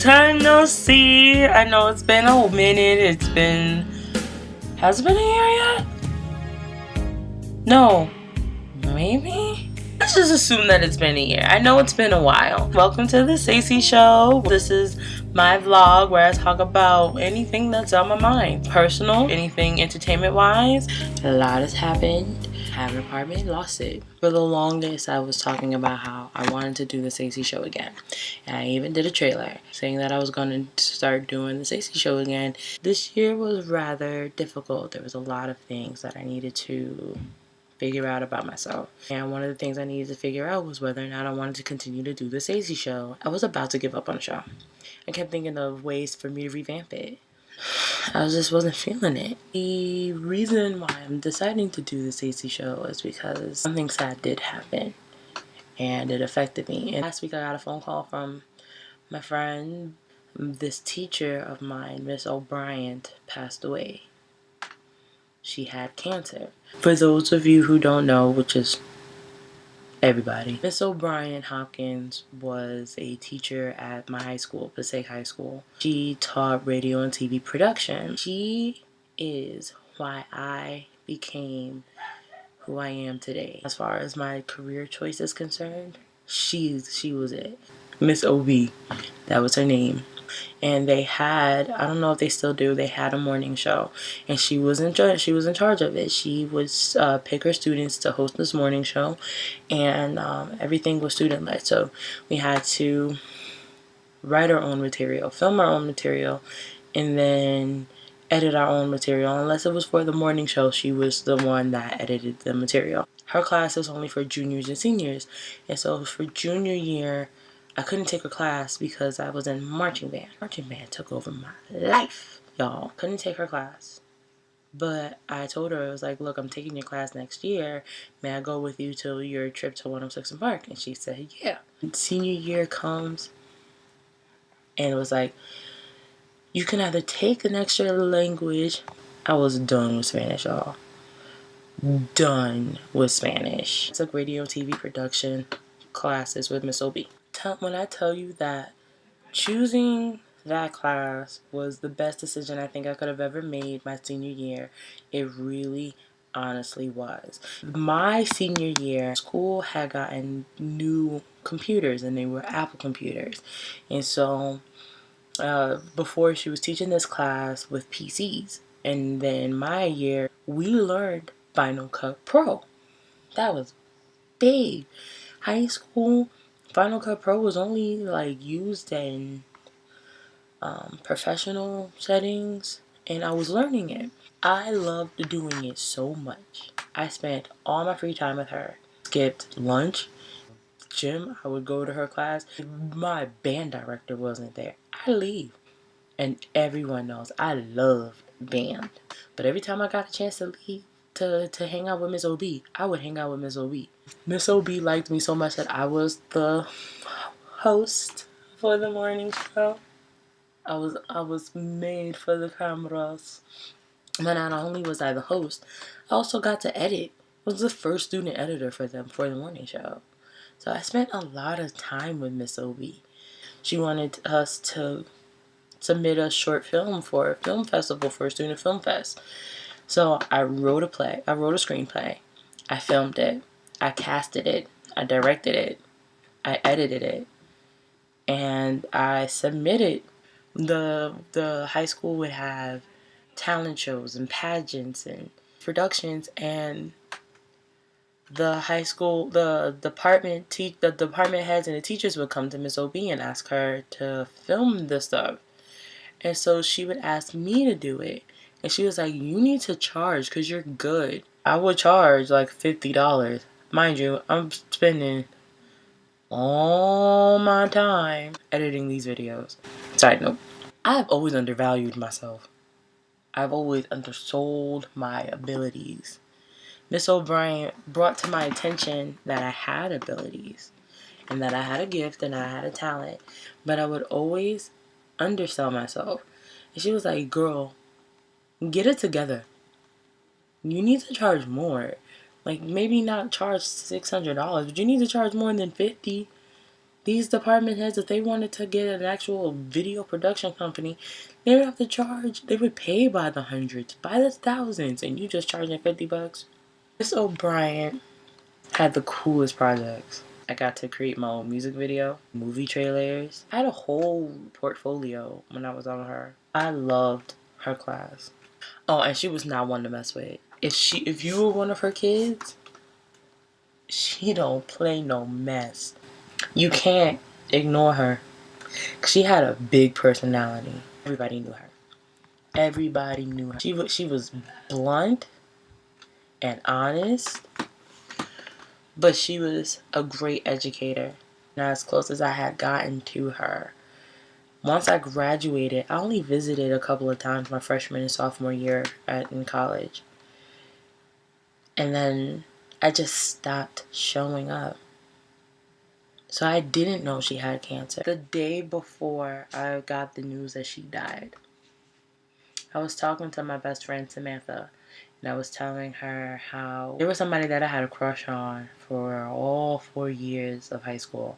time no see. I know it's been a minute. Has it been a year yet? No. Maybe? Let's just assume that it's been a year. I know it's been a while. Welcome to the Seysii Show. This is my vlog where I talk about anything that's on my mind. Personal, anything entertainment-wise. A lot has happened. Had an apartment, lost it. For the longest, I was talking about how I wanted to do the Seysii Show again. And I even did a trailer saying that I was going to start doing the Seysii Show again. This year was rather difficult. There was a lot of things that I needed to figure out about myself. And one of the things I needed to figure out was whether or not I wanted to continue to do the Seysii Show. I was about to give up on the show. I kept thinking of ways for me to revamp it. I just wasn't feeling it. The reason why I'm deciding to do the Seysii Show is because something sad did happen and it affected me. And last week I got a phone call from my friend. This teacher of mine, Miss O'Brien, passed away. She had cancer. For those of you who don't know, which is everybody, Miss O'Brien Hopkins was a teacher at my high school, Passaic High School. She taught radio and TV production. She is why I became who I am today. As far as my career choice is concerned, she was it. Miss OB, that was her name. And they had, I don't know if they still do, they had a morning show, and she was in charge of it. She would pick her students to host this morning show, and everything was student led. So we had to write our own material, film our own material, and then edit our own material. Unless it was for the morning show, she was the one that edited the material. Her class is only for juniors and seniors, and so for junior year I couldn't take her class because I was in marching band. Marching band took over my life, y'all. Couldn't take her class. But I told her, I was like, look, I'm taking your class next year. May I go with you till your trip to 106 and Park? And she said, yeah. Senior year comes, and it was like, you can either take an extra language. I was done with Spanish, y'all. Done with Spanish. I took radio and TV production classes with Miss OB. When I tell you that choosing that class was the best decision I think I could have ever made my senior year, it really honestly was. My senior year, school had gotten new computers, and they were Apple computers. And so before, she was teaching this class with PCs, and then my year we learned Final Cut Pro. That was big. High school, Final Cut Pro was only like used in professional settings, and I was learning it. I loved doing it so much. I spent all my free time with her. Skipped lunch, gym, I would go to her class. If my band director wasn't there, I'd leave. And everyone knows I love band. But every time I got a chance to leave to hang out with Miss OB, I would hang out with Miss OB. Miss OB liked me so much that I was the host for the morning show. I was made for the cameras. But not only was I the host, I also got to edit. I was the first student editor for them for the morning show. So I spent a lot of time with Miss OB. She wanted us to submit a short film for a film festival, for a student film fest. So I wrote a screenplay. I filmed it. I casted it. I directed it. I edited it. And I submitted. The high school would have talent shows and pageants and productions, and the high school, the department heads and the teachers would come to Miss OB and ask her to film the stuff. And so she would ask me to do it. And she was like, you need to charge because you're good. I would charge like $50. Mind you, I'm spending all my time editing these videos. Side note, I've always undervalued myself. I've always undersold my abilities. Miss O'Brien brought to my attention that I had abilities and that I had a gift and I had a talent, but I would always undersell myself. And she was like, girl, get it together. You need to charge more. Like, maybe not charge $600, but you need to charge more than $50. These department heads, if they wanted to get an actual video production company, they would have to charge, they would pay by the hundreds, by the thousands, and you just charging $50. Miss O'Brien had the coolest projects. I got to create my own music video, movie trailers. I had a whole portfolio when I was on her. I loved her class. Oh, and she was not one to mess with. If you were one of her kids, she don't play no mess. You can't ignore her. She had a big personality. Everybody knew her. Everybody knew her. She was blunt and honest, but she was a great educator. And as close as I had gotten to her, once I graduated, I only visited a couple of times my freshman and sophomore year in college. And then I just stopped showing up. So I didn't know she had cancer. The day before I got the news that she died, I was talking to my best friend Samantha, and I was telling her how there was somebody that I had a crush on for all 4 years of high school.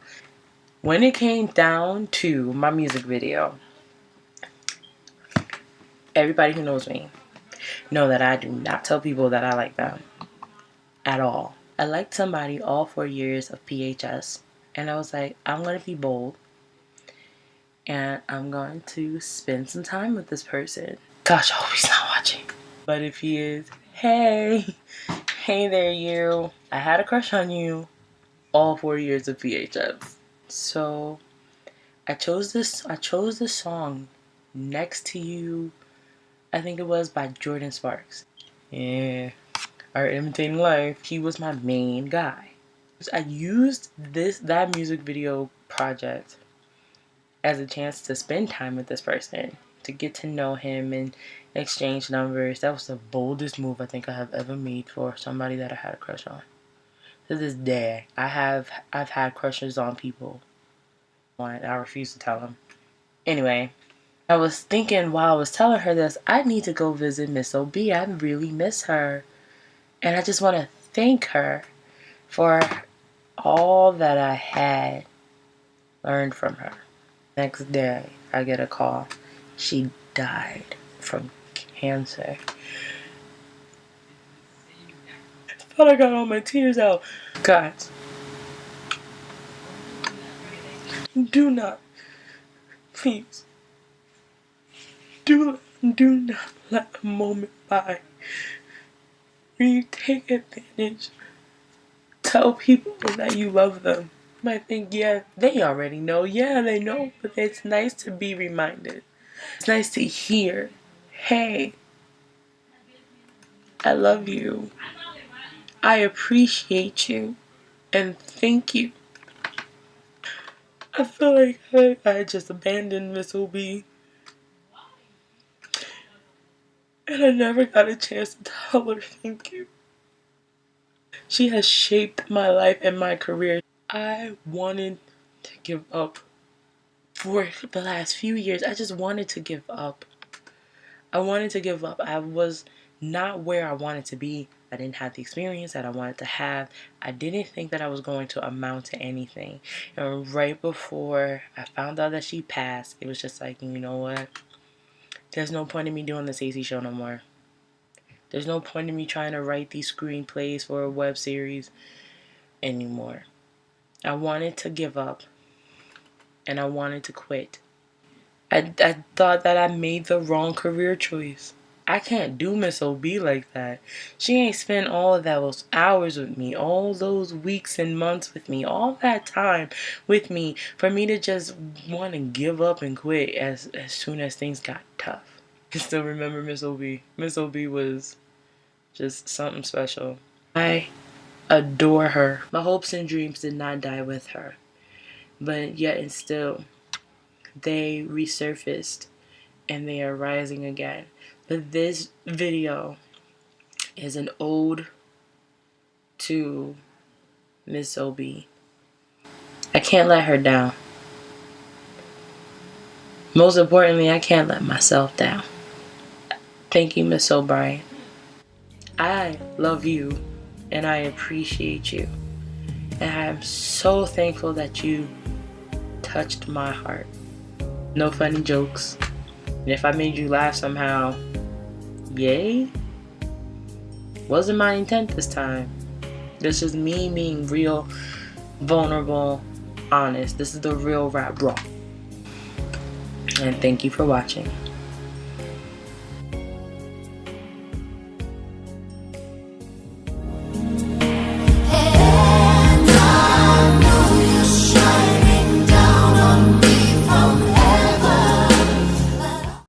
When it came down to my music video, everybody who knows me know that I do not tell people that I like them at all. I liked somebody all 4 years of PHS, and I was like, I'm going to be bold, and I'm going to spend some time with this person. Gosh, I hope he's not watching. But if he is, hey there you. I had a crush on you all 4 years of PHS. So I chose this song, Next to You, I think it was, by Jordan Sparks. Yeah, Art Imitating Life. He was my main guy. I used that music video project as a chance to spend time with this person, to get to know him and exchange numbers. That was the boldest move I think I have ever made for somebody that I had a crush on. To this day, I've had crushes on people. I refuse to tell them. Anyway, I was thinking while I was telling her this, I need to go visit Miss OB. I really miss her. And I just want to thank her for all that I had learned from her. Next day, I get a call. She died from cancer. I thought I got all my tears out. Guys, do not, please, do not let a moment by where you take advantage. Tell people that you love them. You might think, yeah, they already know. Yeah, they know, but it's nice to be reminded. It's nice to hear, hey, I love you. I appreciate you. And thank you. I feel like I just abandoned Miss OB. And I never got a chance to tell her thank you. She has shaped my life and my career. I wanted to give up. For the last few years, I just wanted to give up. I wanted to give up. I was not where I wanted to be. I didn't have the experience that I wanted to have. I didn't think that I was going to amount to anything. And right before I found out that she passed, it was just like, you know what? There's no point in me doing the Seysii Show no more. There's no point in me trying to write these screenplays for a web series anymore. I wanted to give up. And I wanted to quit. I thought that I made the wrong career choice. I can't do Miss OB like that. She ain't spent all of those hours with me, all those weeks and months with me, all that time with me for me to just want to give up and quit as soon as things got tough. I still remember Miss OB. Miss OB was just something special. I adore her. My hopes and dreams did not die with her. But yet and still, they resurfaced and they are rising again. But this video is an ode to Miss OB. I can't let her down. Most importantly, I can't let myself down. Thank you, Miss O'Brien. I love you and I appreciate you. And I am so thankful that you touched my heart. No funny jokes. And if I made you laugh somehow, yay. Wasn't my intent this time. This is me being real, vulnerable, honest. This is the real rap raw. And thank you for watching.